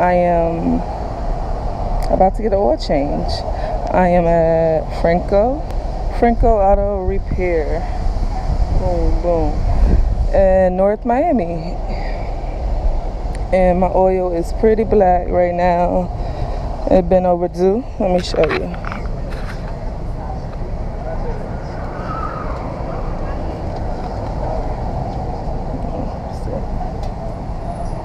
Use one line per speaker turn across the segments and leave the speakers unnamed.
I am about to get an oil change. I am at Franco Auto Repair. Boom, boom. In North Miami. And my oil is pretty black right now. It's been overdue. Let me show you.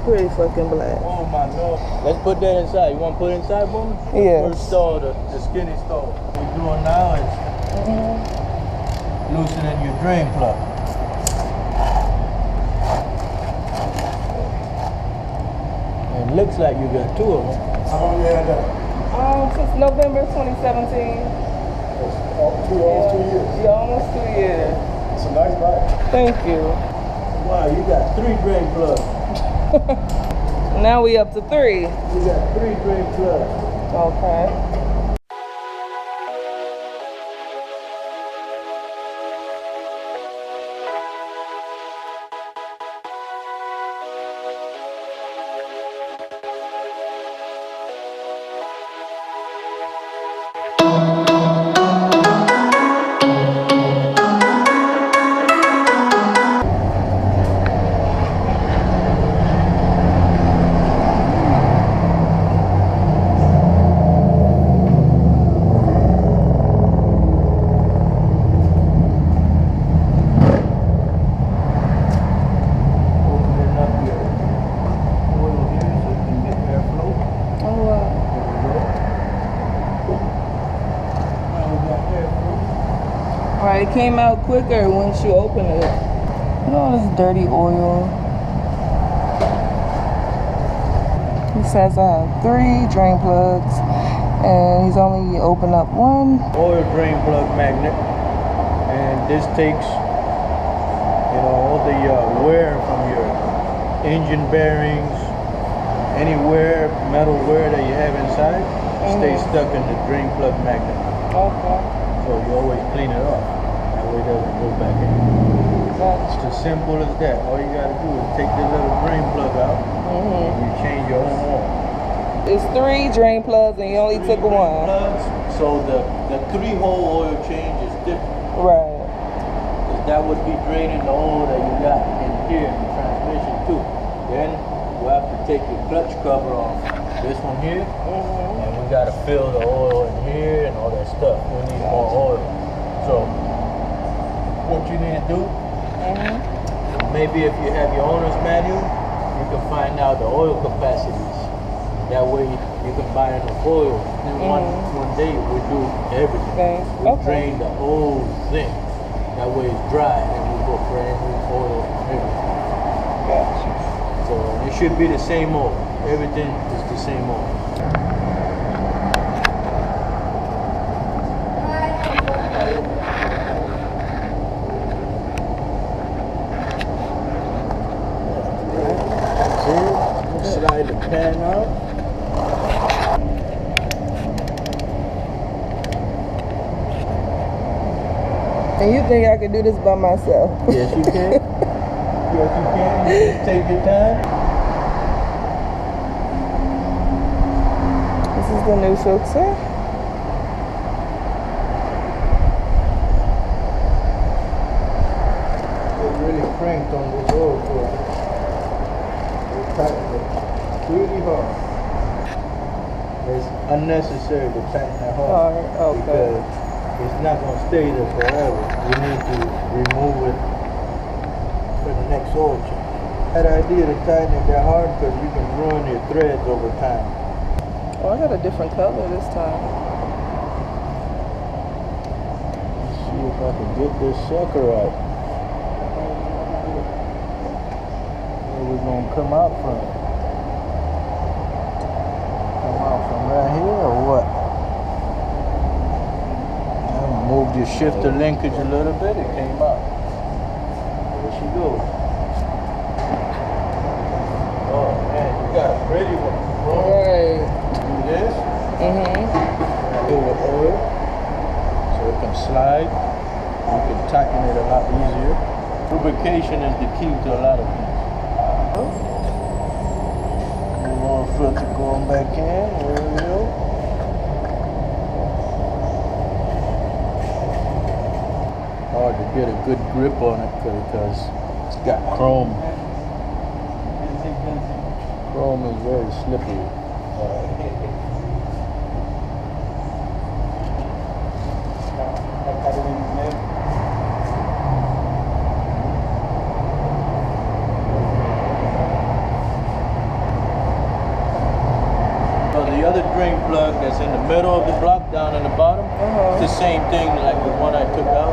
Pretty fucking black.
Oh my Lord. Let's put that inside. You want to put it inside, boom?
Yes.
First stall, the skinny stall. What we're doing now is loosening your drain plug. It looks like you got two of them.
How long you had that?
Since November 2017.
Almost 2 years.
Yeah, almost 2 years.
It's a nice bike.
Thank you.
Wow, you got 3 drain plugs.
Now we up to 3.
You got 3 drain plugs.
Okay. It came out quicker once you open it. Look at all this dirty oil. He says I have 3 drain plugs, and he's only opened up 1.
Oil drain plug magnet, and this takes, all the wear from your engine bearings, any wear, metal wear that you have inside, stays stuck in the drain plug magnet.
Okay.
So you always clean it off. It doesn't go back in. It's as simple as that. All you gotta do is take the little drain plug out and you change your own oil.
It's 3 drain plugs and you only took 1.
Plugs, so the 3-hole oil change is different.
Right.
Because that would be draining the oil that you got in here in the transmission too. Then you have to take your clutch cover off this one here, and we gotta fill the oil in here and all that stuff. We need more oil. So what you need to do, maybe if you have your owner's manual, you can find out the oil capacities. That way you can buy enough oil. Then one day we do everything. We drain the whole thing. That way it's dry, and we go brand new oil and everything.
Gotcha.
So it should be the same oil. Everything is the same oil. Slide the pan out.
And you think I can do this by myself?
Yes, you can. Yes, you can. Just take your time.
This is the new filter.
It really cranked on this oil filter. Tighten it really hard. It's unnecessary to tighten that hard because it's not going to stay there forever. You need to remove it for the next oil change. That idea to tighten it that hard because you can ruin your threads over time.
Oh, I got a different color this time.
Let's see if I can get this sucker out. We're gonna come out from it. Come out from right here or what? I moved your shifter linkage a little bit, it came out. There she goes. Oh man, you got a pretty one.
Right.
Do this. Fill with oil so it can slide. You can tighten it a lot easier. Lubrication is the key to a lot of things. Move on filter going back in. There we go. Hard to get a good grip on it because it's got chrome. Chrome is very slippery. The other drain plug that's in the middle of the block down in the bottom, it's the same thing like the one I took out.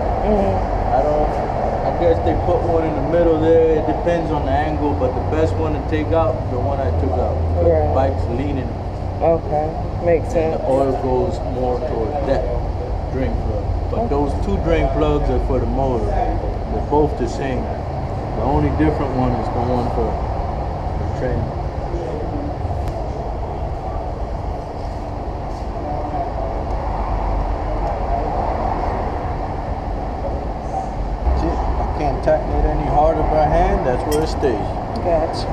I guess they put one in the middle there. It depends on the angle, but the best one to take out, the one I took out. The bike's leaning.
Okay, makes sense.
The oil goes more towards that drain plug. But those two drain plugs are for the motor. They're both the same. The only different one is the one for the train. Tighten it any harder by hand, that's where it stays.
Gotcha.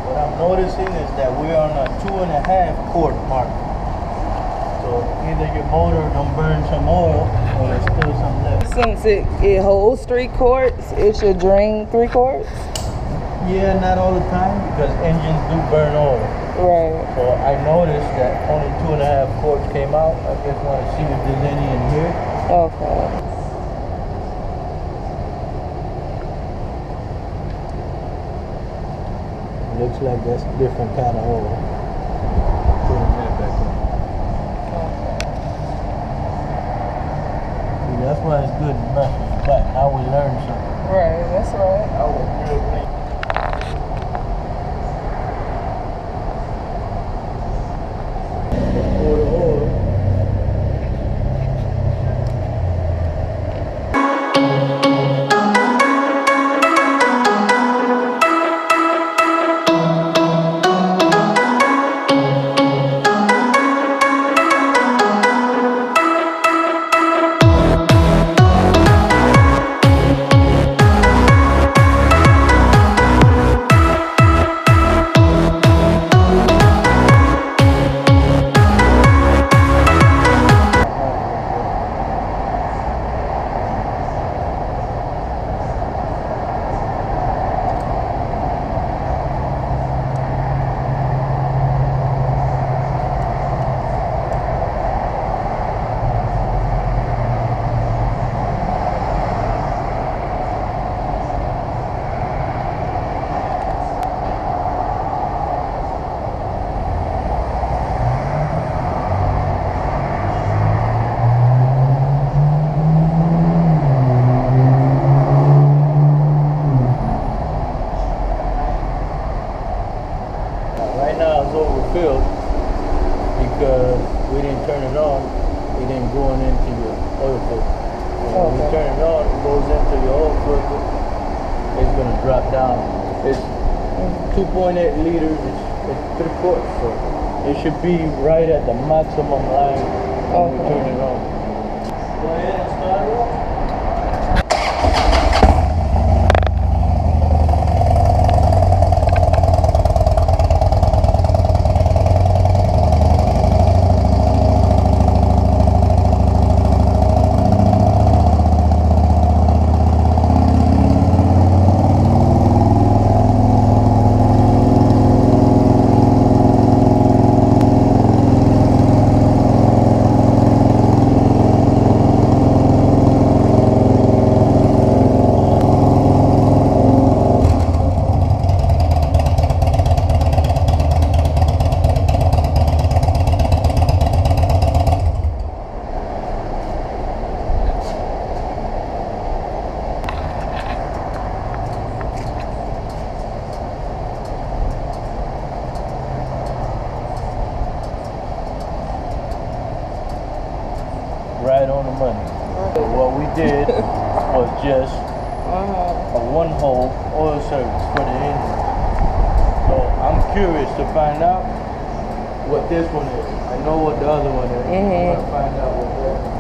What I'm noticing is that we're on a 2.5 quart mark. So either your motor don't burn some oil or there's still some left.
Since it holds 3 quarts, it should drain 3 quarts?
Yeah, not all the time because engines do burn oil.
Right.
So I noticed that only 2.5 quarts came out. I just want to see if there's any in here.
Okay.
Looks like that's a different kind of oil. Putting that back in. See, that's why it's good to mess with the bike. Now we learn something.
Right, that's right.
I was real clean. Pour the oil. Overfilled because we didn't turn it on. It ain't going into your oil filter. When you turn it on, it goes into your oil filter. It's gonna drop down. It's 2.8 liters. It's 3 quarts, so it should be right at the maximum line when we turn it on. Go ahead and start it up. Right on the money. So what we did was just a one-hole oil service for the engine. So I'm curious to find out what this one is. I know what the other one is. I'm gonna find out what that is.